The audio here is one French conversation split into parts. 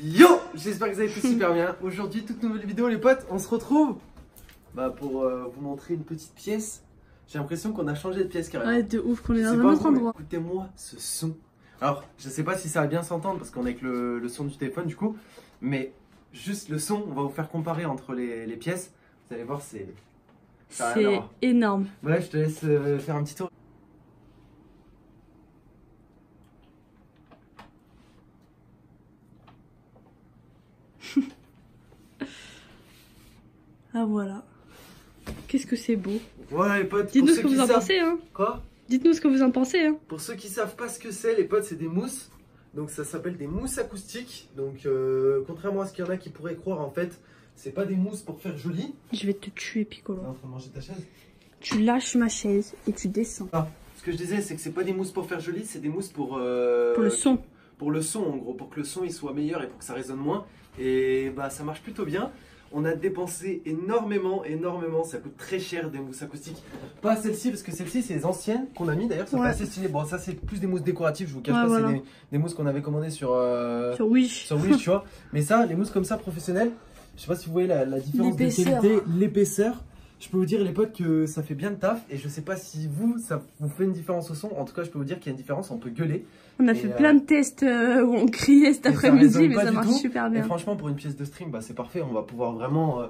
Yo, j'espère que vous allez tous super bien. Aujourd'hui, toute nouvelle vidéo les potes, on se retrouve pour vous montrer une petite pièce. J'ai l'impression qu'on a changé de pièce carrément. Ouais, de ouf, qu'on est dans un autre endroit. Écoutez-moi ce son. Alors, je sais pas si ça va bien s'entendre parce qu'on est avec le son du téléphone du coup. Mais juste le son, on va vous faire comparer entre les pièces. Vous allez voir, c'est énorme. Bref, je te laisse faire un petit tour. Ah voilà. Qu'est-ce que c'est beau. Voilà les potes. Dites-nous ce que vous en pensez hein. Quoi? Dites-nous ce que vous en pensez hein. Pour ceux qui savent pas ce que c'est les potes, c'est des mousses. Donc ça s'appelle des mousses acoustiques. Donc contrairement à ce qu'il y en a qui pourraient croire en fait, c'est pas des mousses pour faire joli. Je vais te tuer Piccolo. T'es en train de manger ta chaise? Tu lâches ma chaise et tu descends. Ah, ce que je disais c'est que c'est pas des mousses pour faire joli, c'est des mousses pour le son. Pour le son en gros, pour que le son il soit meilleur et pour que ça résonne moins. Et bah ça marche plutôt bien. On a dépensé énormément, ça coûte très cher des mousses acoustiques. Pas celle-ci parce que celle-ci c'est les anciennes qu'on a mis d'ailleurs, ça fait assez stylé. Bon ça c'est plus des mousses décoratives, je vous cache pas, voilà. C'est des mousses qu'on avait commandées sur Wish. Sur Wish tu vois. Mais ça, les mousses comme ça professionnelles, je sais pas si vous voyez la différence de qualité, l'épaisseur. Je peux vous dire les potes que ça fait bien le taf et je sais pas si ça vous fait une différence au son. En tout cas je peux vous dire qu'il y a une différence, on peut gueuler. On a fait plein de tests où on criait cet après-midi mais ça marche super bien. Et franchement pour une pièce de stream c'est parfait, on va pouvoir vraiment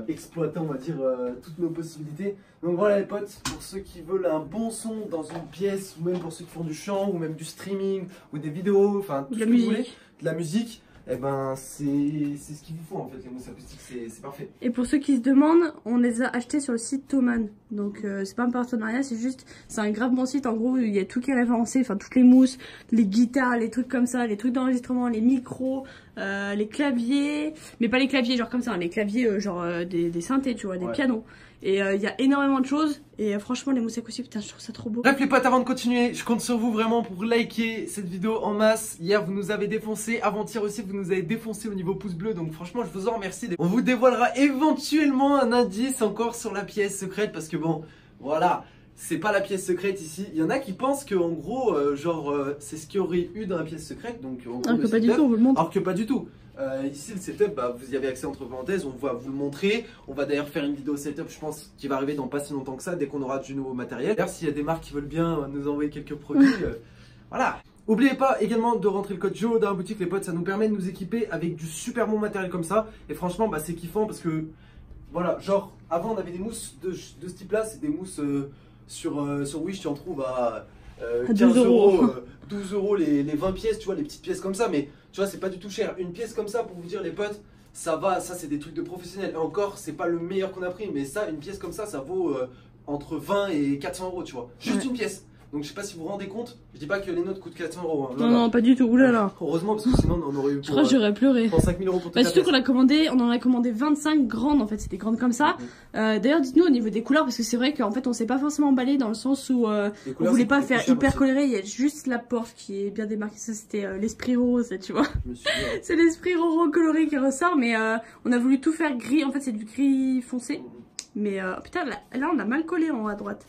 exploiter on va dire toutes nos possibilités. Donc voilà les potes, pour ceux qui veulent un bon son dans une pièce ou même pour ceux qui font du chant ou même du streaming ou des vidéos, enfin tout ce que vous voulez, de la musique. Eh ben c'est ce qu'il vous faut en fait, les mousses acoustiques c'est parfait. Et pour ceux qui se demandent, on les a achetés sur le site Thomann. Donc c'est pas un partenariat, c'est un grave bon site. En gros il y a tout qui est référencé, enfin toutes les mousses, les guitares, les trucs comme ça, les trucs d'enregistrement, les micros, les claviers. Mais pas les claviers genre comme ça, les claviers genre des synthés tu vois, des pianos. Et il y a énormément de choses et franchement les mousses acoustiques, putain je trouve ça trop beau. Bref les potes, avant de continuer, je compte sur vous vraiment pour liker cette vidéo en masse. Hier vous nous avez défoncé, avant-hier aussi vous nous avez défoncé au niveau pouce bleu. Donc franchement je vous en remercie. On vous dévoilera éventuellement un indice encore sur la pièce secrète. Parce que bon voilà, c'est pas la pièce secrète ici. Il y en a qui pensent que en gros c'est ce qu'il y aurait eu dans la pièce secrète. Donc en gros, alors que pas du tout, on vous le montre. Alors que pas du tout. Ici le setup, vous y avez accès entre parenthèses, on va vous le montrer. On va d'ailleurs faire une vidéo setup, je pense, qui va arriver dans pas si longtemps que ça, dès qu'on aura du nouveau matériel. D'ailleurs s'il y a des marques qui veulent bien nous envoyer quelques produits, voilà. N'oubliez pas également de rentrer le code JO dans la boutique les potes, ça nous permet de nous équiper avec du super bon matériel comme ça. Et franchement c'est kiffant parce que, voilà, genre avant on avait des mousses de ce type là, c'est des mousses sur Wish tu en trouves à 15 euros, 12 euros les 20 pièces, tu vois, les petites pièces comme ça, mais tu vois, c'est pas du tout cher. Une pièce comme ça, pour vous dire, les potes, ça va, ça c'est des trucs de professionnels. Et encore, c'est pas le meilleur qu'on a pris, mais ça, une pièce comme ça vaut entre 20 et 400 euros, tu vois. Juste une pièce. Donc je sais pas si vous vous rendez compte, je dis pas que les nôtres coûtent 400 euros. Hein. Non, pas du tout, oulala. Heureusement, parce que sinon on aurait eu. Je crois que j'aurais pleuré. Pour 5000 euros pour tout. Surtout qu'on on en a commandé 25 grandes, en fait, c'était grande comme ça. D'ailleurs, dites-nous au niveau des couleurs, parce que c'est vrai qu'en fait on s'est pas forcément emballé dans le sens où on voulait pas faire hyper coloré. Il y a juste la porte qui est bien démarquée, ça c'était l'esprit rose, tu vois. C'est l'esprit rose coloré qui ressort, mais on a voulu tout faire gris, en fait c'est du gris foncé. Mais putain, là on a mal collé en haut à droite.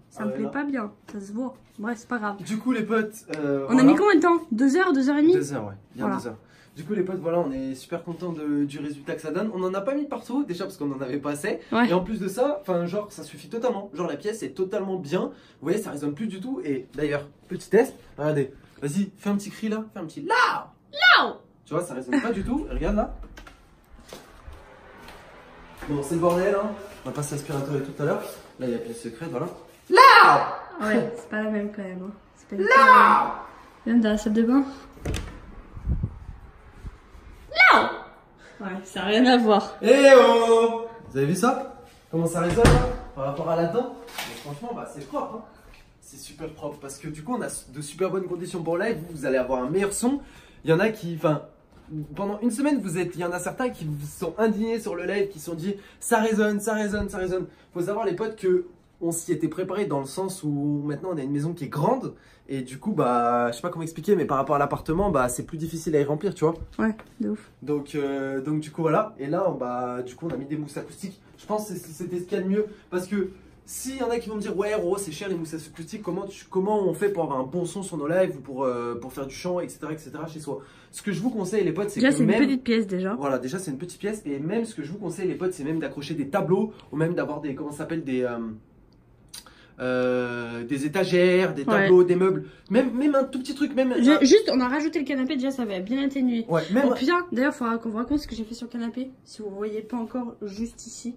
Ça me plaît pas bien, ça se voit. Bref, c'est pas grave. Du coup, les potes. On a mis combien de temps? 2 heures, 2h30? 2 heures, ouais. Bien 2 heures. Du coup, les potes, voilà, on est super content du résultat que ça donne. On en a pas mis partout, déjà parce qu'on en avait pas assez. Et en plus de ça, enfin, genre, ça suffit totalement. Genre, la pièce est totalement bien. Vous voyez, ça résonne plus du tout. Et d'ailleurs, petit test, regardez. Vas-y, fais un petit cri là. Fais un petit là. Là. Tu vois, ça résonne pas du tout. Et regarde là. Bon, c'est le bordel, hein. On va passer l'aspirateur tout à l'heure. Là, il y a la pièce secrète, voilà. Là! Ouais, c'est pas la même quand même. Hein. Là! Même dans la salle de bain. Là! Ouais, ça n'a rien à voir. Eh oh! Vous avez vu ça? Comment ça résonne hein, par rapport à là-dedans? Franchement, c'est propre. Hein. C'est super propre parce que du coup, on a de super bonnes conditions pour live. Vous allez avoir un meilleur son. Il y en a qui, enfin, pendant une semaine, il y en a certains qui vous sont indignés sur le live, qui se sont dit ça résonne, ça résonne, ça résonne. Faut savoir les potes que on s'y était préparé dans le sens où maintenant on a une maison qui est grande et du coup je sais pas comment expliquer mais par rapport à l'appartement c'est plus difficile à y remplir tu vois. Ouais, de ouf. Donc du coup voilà et là du coup on a mis des mousses acoustiques. Je pense que c'était ce qu'il y a de mieux parce que s'il y en a qui vont me dire ouais Roro c'est cher les mousses acoustiques, comment on fait pour avoir un bon son sur nos lives ou pour faire du chant, etc., chez soi. Ce que je vous conseille les potes, c'est que déjà c'est une petite pièce déjà. Voilà, déjà c'est une petite pièce, et même ce que je vous conseille les potes, c'est même d'accrocher des tableaux ou même d'avoir des, comment ça s'appelle, des étagères, des tableaux, des meubles, même un tout petit truc, même juste on a rajouté le canapé, déjà ça va bien atténuer. Ouais, même... Oh putain, d'ailleurs il faudra qu'on vous raconte ce que j'ai fait sur le canapé, si vous voyez pas encore juste ici.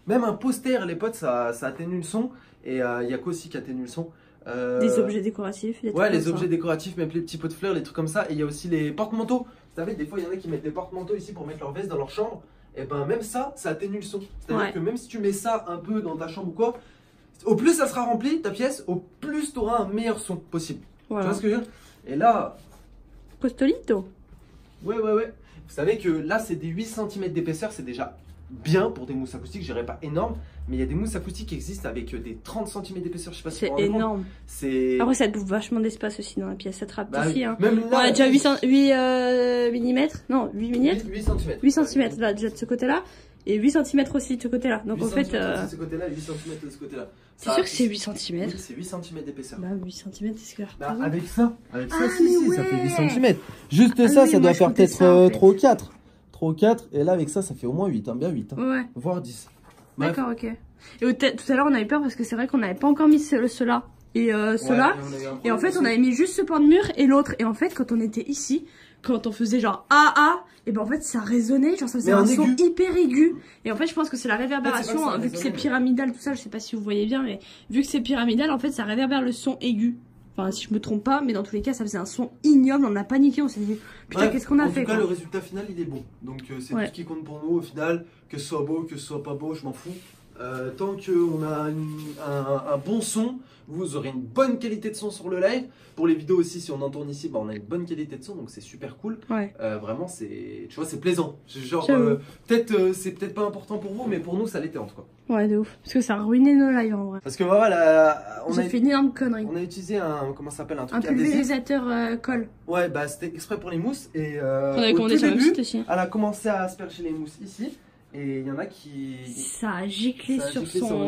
Même un poster les potes, ça atténue le son, et il y a quoi aussi qui atténue le son, des objets décoratifs, des ouais, les objets décoratifs, même les petits pots de fleurs, les trucs comme ça. Et il y a aussi les porte-manteaux. Vous savez, des fois il y en a qui mettent des porte-manteaux ici pour mettre leur veste dans leur chambre. Et ben même ça atténue le son. C'est-à-dire que même si tu mets ça un peu dans ta chambre ou quoi, au plus ça sera rempli ta pièce, au plus tu auras un meilleur son possible. Voilà. Tu vois ce que je veux dire? Et là... Postolito. Ouais. Vous savez que là c'est des 8 cm d'épaisseur, c'est déjà bien pour des mousses acoustiques, je dirais pas énorme, mais il y a des mousses acoustiques qui existent avec des 30 cm d'épaisseur, je sais pas si c'est énorme. Après ça te bouffe vachement d'espace aussi dans la pièce, ça te rappe ici. Hein. Même là, on a déjà 8 mm, non 8 mm 8 cm là déjà de ce côté là, et 8 cm aussi de ce côté là. Donc en fait... de ce côté là, 8 cm de ce côté là. C'est sûr que c'est 8 cm. Oui, c'est 8 cm d'épaisseur. Bah 8 cm c'est clair. Bah, avec ça, si, ça fait 8 cm. Juste ça, ça doit faire peut-être 3 ou 4. 3 ou 4, et là avec ça, ça fait au moins 8, hein, bien 8. Hein. Ouais. Voire 10. D'accord, ok. Et tout à l'heure, on avait peur parce que c'est vrai qu'on n'avait pas encore mis cela et cela. Et en fait, on avait mis juste ce pan de mur et l'autre. Et en fait, quand on était ici, quand on faisait genre AA, et ben en fait, ça résonnait, genre ça faisait un son hyper aigu. Et en fait, je pense que c'est la réverbération, vu que c'est pyramidal, tout ça, je sais pas si vous voyez bien, mais vu que c'est pyramidal, en fait, ça réverbère le son aigu. Enfin, si je me trompe pas, mais dans tous les cas, ça faisait un son ignoble. On a paniqué, on s'est dit putain, qu'est-ce qu'on a fait? En tout cas, le résultat final, il est bon. Donc, c'est tout ce qui compte pour nous au final. Que ce soit beau, que ce soit pas beau, je m'en fous. Tant qu'on a un bon son, vous aurez une bonne qualité de son sur le live. Pour les vidéos aussi, si on en tourne ici, bah, on a une bonne qualité de son, donc c'est super cool. Ouais. Vraiment, tu vois, c'est plaisant. Genre, c'est peut-être pas important pour vous, mais pour nous, ça l'était en tout cas. Ouais, de ouf. Parce que ça a ruiné nos lives en vrai. Parce que voilà, on a fait une énorme connerie. On a utilisé un, comment ça s'appelle, un truc un pulvérisateur colle. Ouais, bah c'était exprès pour les mousses. Et on avait commandé sur le site aussi. Elle a commencé à asperger les mousses ici. Et il y en a qui... Ça a giclé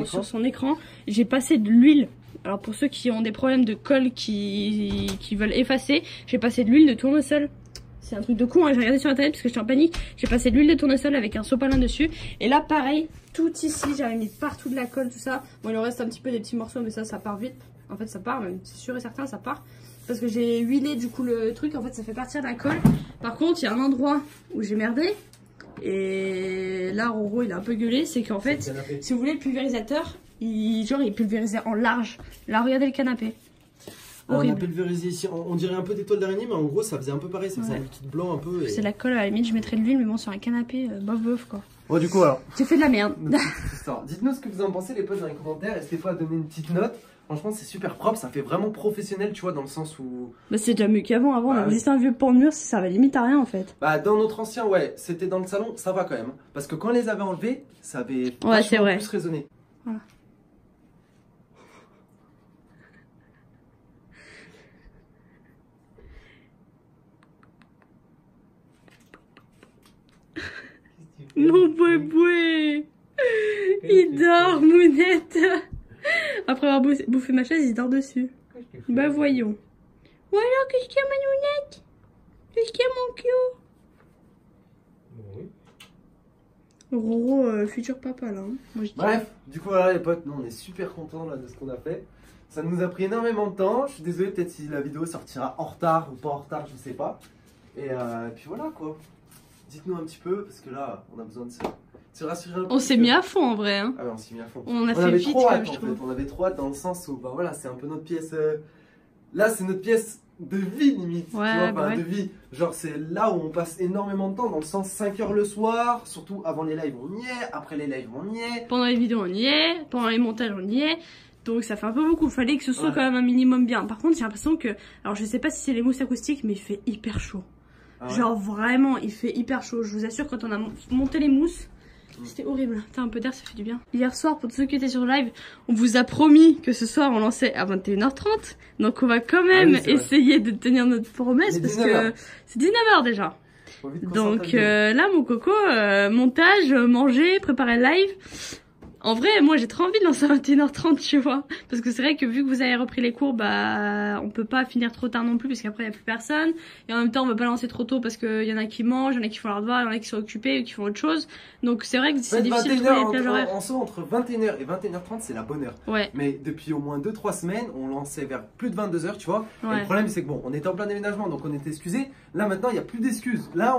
sur son écran. J'ai passé de l'huile. Alors pour ceux qui ont des problèmes de colle qui veulent effacer, j'ai passé de l'huile de tournesol. C'est un truc de con, hein. J'ai regardé sur internet parce que j'étais en panique. J'ai passé de l'huile de tournesol avec un sopalin dessus. Et là pareil, tout ici, j'avais mis partout de la colle, tout ça. Bon, il en reste un petit peu des petits morceaux, mais ça part vite. En fait ça part, même c'est sûr et certain, ça part. Parce que j'ai huilé du coup le truc, en fait ça fait partir de la colle. Par contre, il y a un endroit où j'ai merdé. Et là Roro il a un peu gueulé, c'est qu'en fait si vous voulez le pulvérisateur il pulvérisait en large. Là regardez le canapé. On a pulvérisé ici, on dirait un peu des toiles d'araignée, mais en gros ça faisait un peu pareil, ça faisait un liquide blanc un peu. C'est la colle, à la limite je mettrais de l'huile, mais bon sur un canapé bof quoi. Bon du coup alors, j'ai fait de la merde. Dites-nous ce que vous en pensez les potes dans les commentaires, n'hésitez pas à donner une petite note. Franchement c'est super propre, ça fait vraiment professionnel, tu vois, dans le sens où... Bah c'est déjà mieux qu'avant, on avait juste un vieux pan de mur, ça va limite à rien en fait. Bah dans notre ancien, ouais, c'était dans le salon, ça va quand même. Parce que quand on les avait enlevés, ça avait plus résonné. Voilà. Mon boué, il dort, Mounette. Après avoir bouffé ma chaise, il dort dessus. Bah voyons. Voilà, qu'est-ce qu'il y a, ma Mounette? Qu'est-ce qu'il y a, mon Kyo? Roro, futur papa là. Hein. Moi, bref, du coup voilà les potes, nous on est super contents là de ce qu'on a fait. Ça nous a pris énormément de temps. Je suis désolé peut-être si la vidéo sortira en retard ou pas en retard, je sais pas. Et puis voilà quoi. Dites-nous un petit peu parce que là on a besoin de ça. On s'est mis à fond en vrai. Hein. Ah ouais, on s'est mis à fond. On a fait vite trop hâte, en fait. On avait trop hâte dans le sens où bah voilà, c'est un peu notre pièce. Là, c'est notre pièce de vie limite. Ouais, tu vois, bah ouais. de vie. Genre, c'est là où on passe énormément de temps, dans le sens 5 h le soir. Surtout avant les lives, on y est. Après les lives, on y est. Pendant les vidéos, on y est. Pendant les montages, on y est. Donc ça fait un peu beaucoup. Fallait que ce soit quand même un minimum bien. Par contre, j'ai l'impression que. Alors, je sais pas si c'est les mousses acoustiques, mais il fait hyper chaud. Ah ouais. Genre, vraiment, il fait hyper chaud. Je vous assure, quand on a monté les mousses. C'était horrible, t'as un peu d'air, ça fait du bien. Hier soir, pour tous ceux qui étaient sur live, on vous a promis que ce soir on lançait à 21h30. Donc on va quand même essayer de tenir notre promesse parce que c'est 19h déjà. Donc là mon coco, montage, manger, préparer le live. En vrai, moi j'ai trop envie de lancer à 21h30, tu vois. Parce que c'est vrai que vu que vous avez repris les cours, bah on peut pas finir trop tard non plus parce qu'après il n'y a plus personne. Et en même temps, on va pas lancer trop tôt parce qu'il y en a qui mangent, il y en a qui font leur devoir, il y en a qui sont occupés ou qui font autre chose. Donc c'est vrai que c'est difficile de trouver les plages horaires. En soi, entre 21h et 21h30, c'est la bonne heure. Ouais. Mais depuis au moins 2-3 semaines, on lançait vers plus de 22h, tu vois. Ouais. Et le problème, c'est que bon, on était en plein déménagement, donc on était excusés. Là maintenant, il n'y a plus d'excuses. Là,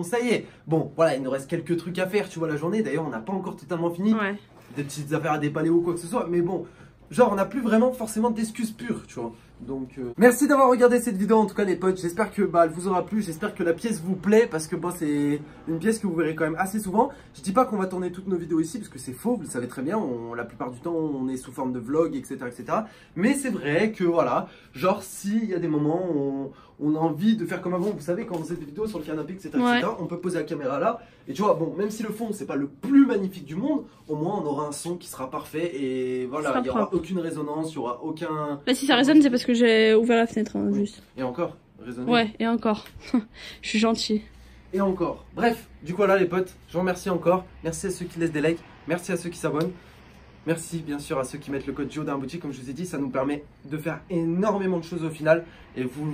ça y est. Bon, voilà, il nous reste quelques trucs à faire, tu vois, la journée. D'ailleurs, on n'a pas encore totalement fini. Ouais. Des petites affaires à dépanner ou quoi que ce soit, mais bon, genre on n'a plus vraiment forcément d'excuses pures, tu vois. Donc merci d'avoir regardé cette vidéo en tout cas les potes, j'espère que elle vous aura plu, j'espère que la pièce vous plaît parce que bon, c'est une pièce que vous verrez quand même assez souvent. Je dis pas qu'on va tourner toutes nos vidéos ici parce que c'est faux, vous le savez très bien, la plupart du temps on est sous forme de vlog, etc. Mais c'est vrai que voilà, genre s'il y a des moments où on a envie de faire comme avant, vous savez quand on faisait des vidéos sur le canapé, etc. Ouais. On peut poser la caméra là et tu vois, bon, même si le fond c'est pas le plus magnifique du monde, au moins on aura un son qui sera parfait et voilà, il n'y aura aucune résonance, il n'y aura aucun... Là si ça résonne c'est parce que j'ai ouvert la fenêtre hein, juste. Et encore, résonner. Ouais, et encore. Je suis gentil. Et encore. Bref, du coup là les potes, je vous remercie encore. Merci à ceux qui laissent des likes, merci à ceux qui s'abonnent. Merci bien sûr à ceux qui mettent le code JO dans la boutique, comme je vous ai dit, ça nous permet de faire énormément de choses au final. Et vous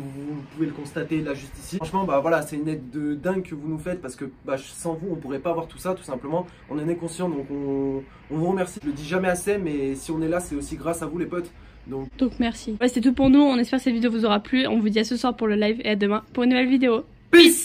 pouvez le constater là juste ici. Franchement, bah voilà, c'est une aide de dingue que vous nous faites parce que bah, sans vous, on pourrait pas avoir tout ça tout simplement. On en est conscient, donc on vous remercie. Je le dis jamais assez, mais si on est là, c'est aussi grâce à vous les potes. Donc merci. Ouais, c'est tout pour nous, on espère que cette vidéo vous aura plu. On vous dit à ce soir pour le live et à demain pour une nouvelle vidéo. Peace!